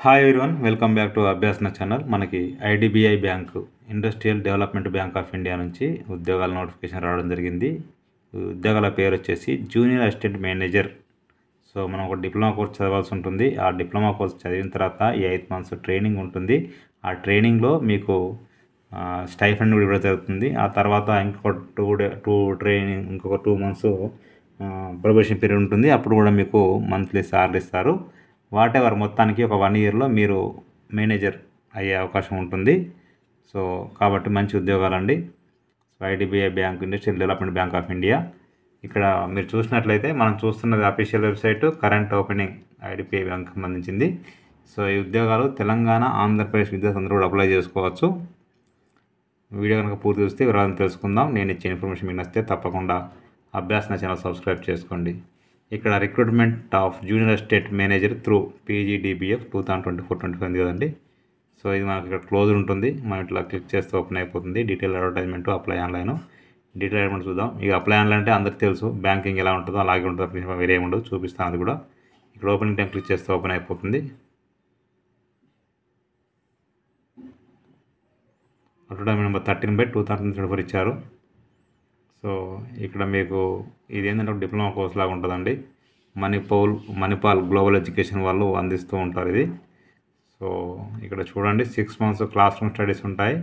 Hi everyone, welcome back to Abhyasana channel. మనకి IDBI bank, industrial development bank of India నుంచి ఉద్యోగాల notification రావడం జరిగింది. ఉద్యోగాల పేరు వచ్చేసి జూనియర్ అసిస్టెంట్ మేనేజర్. సో మనం ఒక డిప్లొమా కోర్స్ చదవాల్సి ఉంటుంది. ఆ డిప్లొమా కోర్స్ చదివిన తర్వాత ఈ 8 months ట్రైనింగ్ ఉంటుంది. ఆ ట్రైనింగ్లో మీకు స్టైఫండ్ కూడా ఇవ్వడం జరుగుతుంది. ఆ తర్వాత ఇంకొక 2 months ప్రొబేషన్ పీరియడ్ ఉంటుంది. అప్పుడు కూడా మీకు మంత్లీ సాలరీ ఇస్తారు. వాటెవర్ మొత్తానికి ఒక 1 yearలో మీరు మేనేజర్ అయ్యే అవకాశం ఉంటుంది. సో కాబట్టి మంచి ఉద్యోగాలండి. So IDBI bank, industrial development bank of India. ఇక్కడ మీరు చూసినట్లయితే మనం చూస్తున్నది official website, current opening IDBI bank సంబంధించింది. సో ఈ ఉద్యోగాలు తెలంగాణ, ఆంధ్రప్రదేశ్ విద్యార్థులందరూ కూడా అప్లై చేసుకోవచ్చు. వీడియో కనుక పూర్తి చూస్తే వివరాలను తెలుసుకుందాం. నేను ఇచ్చే ఇన్ఫర్మేషన్ మీకు నచ్చితే తప్పకుండా అభ్యాసన ఛానల్ సబ్స్క్రైబ్ చేసుకోండి. ఇక్కడ recruitment of junior assistant manager through PGDBF 2024-25 ఉంది కదండి. సో ఇది మనకి ఇక్కడ క్లోజ్ ఉంటుంది. మనం ఇట్లా క్లిక్ చేస్తే ఓపెన్ అయిపోతుంది. Detail advertisement, apply online. Detail advertisement చూద్దాం. ఇక అప్లై ఆన్లైన్ అంటే అందరికీ తెలుసు, బ్యాంకింగ్ ఎలా ఉంటుందో అలాగే ఉంటుంది, వేరే ఉండదు. చూపిస్తాను అది కూడా. ఇక్కడ ఓపెనింగ్ టైం క్లిక్ చేస్తే ఓపెన్ అయిపోతుంది. అడ్వర్టైజ్మెంట్ నెంబర్ 13/2024 ఇచ్చారు. సో ఇక్కడ మీకు ఇది ఏంటంటే ఒక డిప్లొమా కోర్స్ లాగా ఉంటుందండి. మణిపాల్ గ్లోబల్ ఎడ్యుకేషన్ వాళ్ళు అందిస్తూ ఉంటారు ఇది. సో ఇక్కడ చూడండి, 6 months క్లాస్ రూమ్ స్టడీస్ ఉంటాయి,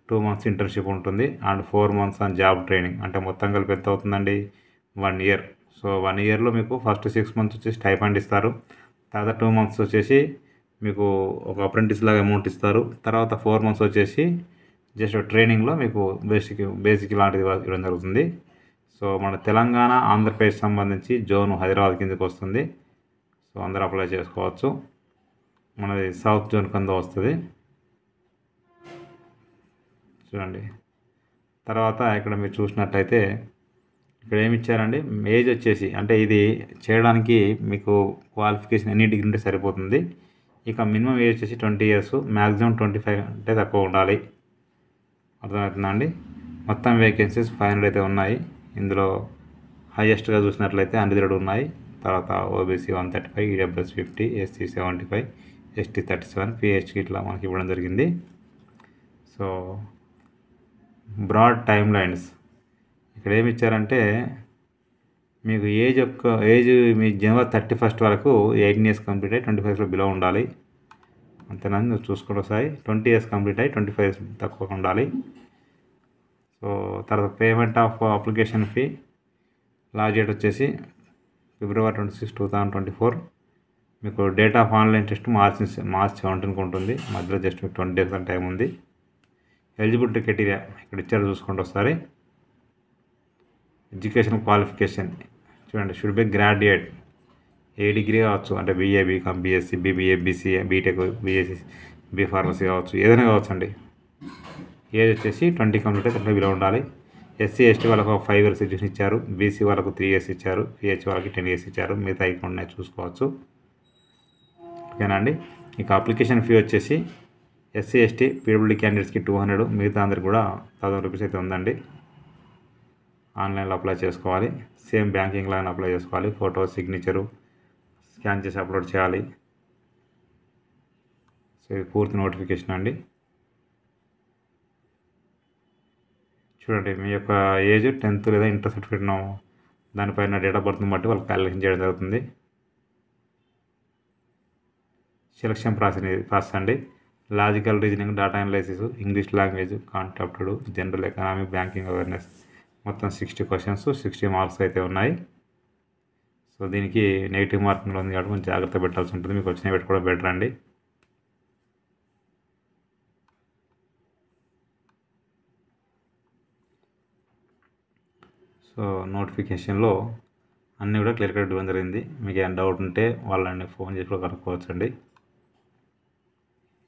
2 months ఇంటర్న్షిప్ ఉంటుంది, and 4 months on job training. అంటే మొత్తం కలిపి ఎంత అవుతుందండి? 1 year. సో 1 yearలో మీకు ఫస్ట్ 6 months వచ్చేసి స్టైఫండ్ ఇస్తారు. తర్వాత 2 months వచ్చేసి మీకు ఒక అప్రెంటిస్ లాగా అమౌంట్ ఇస్తారు. తర్వాత 4 months వచ్చేసి జస్ట్ ట్రైనింగ్లో మీకు బేసిక్ లాంటిది ఇవ్వడం జరుగుతుంది. సో మన తెలంగాణ, ఆంధ్రప్రదేశ్ సంబంధించి జోన్ హైదరాబాద్ కిందకి వస్తుంది. సో అందరూ అప్లై చేసుకోవచ్చు. మనది సౌత్ జోన్ కింద వస్తుంది చూడండి. తర్వాత ఇక్కడ మీరు చూసినట్టయితే ఇక్కడ ఏమి ఇచ్చారండి, ఏజ్ వచ్చేసి అంటే ఇది చేయడానికి మీకు క్వాలిఫికేషన్ ఎన్ని డిగ్రీ ఉంటే సరిపోతుంది. ఇక మినిమం ఏజ్ వచ్చేసి 20 years, మ్యాక్సిమం 25 అంటే తక్కువ ఉండాలి. అర్థమవుతుందా అండి? మొత్తం వేకెన్సీస్ 500 అయితే ఉన్నాయి. ఇందులో హైయెస్ట్గా చూసినట్లయితే అన్రిజర్వ్డ్ ఉన్నాయి. తర్వాత ఓబీసీ 135, ఈడబ్ల్యూఎస్ 50, ఎస్సీ 75, ఎస్టీ 37, పిహెచ్కి ఇట్లా మనకి ఇవ్వడం జరిగింది. సో బ్రాడ్ టైమ్ లైన్స్ ఇక్కడ ఏమి ఇచ్చారంటే మీకు ఏజ్ మీ January 31 వరకు 18 years కంప్లీట్ అయ్యి 25 బిలో ఉండాలి. అంతేనా? నువ్వు చూసుకుంటూ ఒకసారి 20 years కంప్లీట్ అయ్యి 25 years తక్కువ ఉండాలి. సో తర్వాత payment of application fee last date వచ్చేసి February 26, 2024. మీకు date of online test March 17 ఉంటుంది. మధ్యలో జస్ట్ 20 days టైం ఉంది. ఎలిజిబిలిటీ క్రైటీరియా ఇక్కడ ఇచ్చారు, చూసుకుంటూ ఒకసారి. ఎడ్యుకేషన్ క్వాలిఫికేషన్ చూడండి, షుడ్ బి గ్రాడ్యుయేట్, ఏ డిగ్రీ కావచ్చు, అంటే BA, BCom, BSc, BBA, BCA, BTech, BSc, B pharmacy కావచ్చు, ఏదైనా కావచ్చు అండి. ఏజ్ వచ్చేసి 20 కంప్లీట్ అయితే 30 బిలో ఉండాలి. ఎస్సీ ఎస్టీ వాళ్ళకు 5 years ఎడ్యుకేషన్ ఇచ్చారు. బీసీ వాళ్ళకు 3 years ఇచ్చారు. పిహెచ్ వాళ్ళకి 10 years ఇచ్చారు. మిగతా ఇక్కడ ఉన్నాయి, చూసుకోవచ్చు. ఓకేనా అండి? ఇక అప్లికేషన్ ఫీ వచ్చేసి ఎస్సీ ఎస్టీ పీడబ్ల్యూడీ క్యాండిడేట్స్కి 200, మిగతా అందరికి కూడా 1000 rupees అయితే ఉందండి. ఆన్లైన్లో అప్లై చేసుకోవాలి. సేమ్ బ్యాంకింగ్ లాగా అప్లై చేసుకోవాలి. ఫోటో, సిగ్నేచరు స్కాన్ చేసి అప్లోడ్ చేయాలి. సో ఇది పూర్తి నోటిఫికేషన్ అండి. చూడండి, మీ యొక్క ఏజ్ 10th లేదా ఇంటర్ సర్టిఫికేట్ దానిపైన డేట్ ఆఫ్ బర్త్ని బట్టి వాళ్ళకి క్యాలిక్యులేషన్ చేయడం జరుగుతుంది. సెలక్షన్ ప్రాసెస్ అండి. Logical reasoning, data analysis, English language, concept, general economy, banking awareness, మొత్తం 60 questions, 60 marks అయితే ఉన్నాయి. సో దీనికి నెగిటివ్ మార్కింగ్ ఉంది కాబట్టి కొంచెం జాగ్రత్త పెట్టాల్సి ఉంటుంది. మీకు వచ్చిన పెట్టుకోవడం బెటర్ అండి. సో నోటిఫికేషన్లో అన్నీ కూడా క్లియర్ కట్ ఇవ్వడం జరిగింది. మీకు ఏమైనా డౌట్ ఉంటే వాళ్ళని ఫోన్ చేసి కూడా కనుక్కోవచ్చు అండి.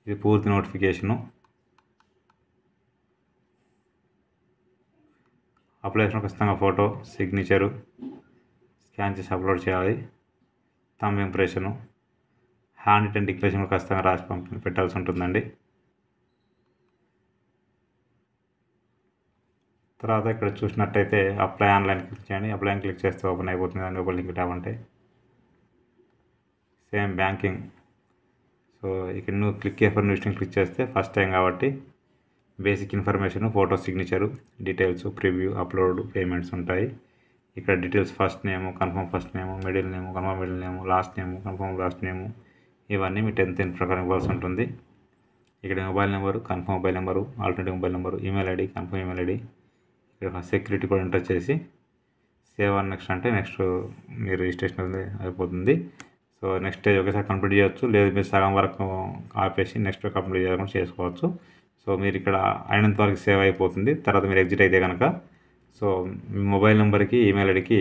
ఇది పూర్తి నోటిఫికేషను. అప్లికేషన్ ఖచ్చితంగా ఫోటో, సిగ్నేచరు స్కాన్ చేసి అప్లోడ్ చేయాలి. Thumb impression, hand written declaration ఖచ్చితంగా రాసి పెట్టాల్సి ఉంటుందండి. తర్వాత ఇక్కడ చూసినట్టయితే అప్లై ఆన్లైన్ క్లిక్ చేయండి. అప్లై క్లిక్ చేస్తే ఓపెన్ అయిపోతుంది. దాని లోపల లింక్ ట్యాబ్ అంటే సేమ్ బ్యాంకింగ్. సో ఇక్కడ నువ్వు క్లిక్ ఫర్ న్యూస్ని క్లిక్ చేస్తే ఫస్ట్ టైం కాబట్టి basic information, photo, signature, details, preview, upload, payments ఉంటాయి. ఇక్కడ details first name, confirm first name, middle నేము, కన్ఫర్మ్ మిడిల్ నేము, లాస్ట్ నేము, కన్ఫర్మ్ లాస్ట్ నేము, ఇవన్నీ మీ 10th ఇన్ ప్రకారం ఇవ్వాల్సి ఉంటుంది. ఇక్కడ mobile number, confirm mobile number, alternative mobile number, email ID, confirm email ID, ఇక్కడ security కూడా enter చేసి సేవ్ ఆన్ నెక్స్ట్ అంటే next మీ registration అయిపోతుంది. సో నెక్స్ట్ స్టేజ్ ఒకేసారి కంప్లీట్ చేయొచ్చు, లేదు మీరు సగం వరకు ఆపేసి నెక్స్ట్ కంప్లీట్ చేయకుండా చేసుకోవచ్చు. సో మీరు ఇక్కడ అయినంత వరకు సేవ్ అయిపోతుంది. తర్వాత మీరు ఎగ్జిట్ అయితే కనుక సో మీ మొబైల్ నెంబర్కి, ఈమెయిల్ ఐడికి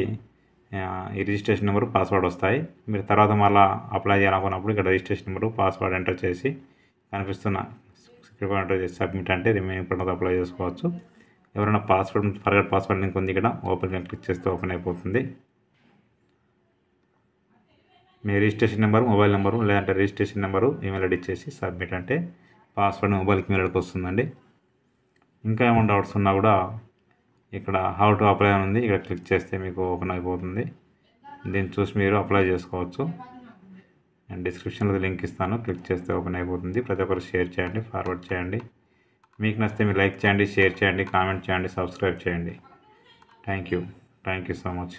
ఈ రిజిస్ట్రేషన్ నెంబరు, పాస్వర్డ్ వస్తాయి. మీరు తర్వాత మళ్ళీ అప్లై చేయాలనుకున్నప్పుడు ఇక్కడ రిజిస్ట్రేషన్ నెంబరు, పాస్వర్డ్ ఎంటర్ చేసి కనిపిస్తున్న ఎంటర్ చేసి సబ్మిట్ అంటే రిమైనింగ్ పడిన అప్లై చేసుకోవచ్చు. ఎవరైనా ఫర్గట్ పాస్వర్డ్ లింక్ ఉంది, ఇక్కడ ఓపెన్ క్లిక్ చేస్తే ఓపెన్ అయిపోతుంది. మీ రిజిస్ట్రేషన్ నెంబరు, మొబైల్ నెంబరు, లేదంటే రిజిస్ట్రేషన్ నెంబరు, ఈమెయిల్ ఐడి ఇచ్చేసి సబ్మిట్ అంటే పాస్వర్డ్ మొబైల్కి ఈమెయిల్ ఐడికి వస్తుందండి. ఇంకా ఏమైనా డౌట్స్ ఉన్నా కూడా ఇక్కడ హౌ టు అప్లై అని ఉంది, ఇక్కడ క్లిక్ చేస్తే మీకు ఓపెన్ అయిపోతుంది. దీన్ని చూసి మీరు అప్లై చేసుకోవచ్చు. నేను డిస్క్రిప్షన్లో లింక్ ఇస్తాను, క్లిక్ చేస్తే ఓపెన్ అయిపోతుంది. ప్రతి ఒక్కరు షేర్ చేయండి, ఫార్వర్డ్ చేయండి. మీకు నచ్చితే మీరు లైక్ చేయండి, షేర్ చేయండి, కామెంట్ చేయండి, సబ్స్క్రైబ్ చేయండి. Thank you so much.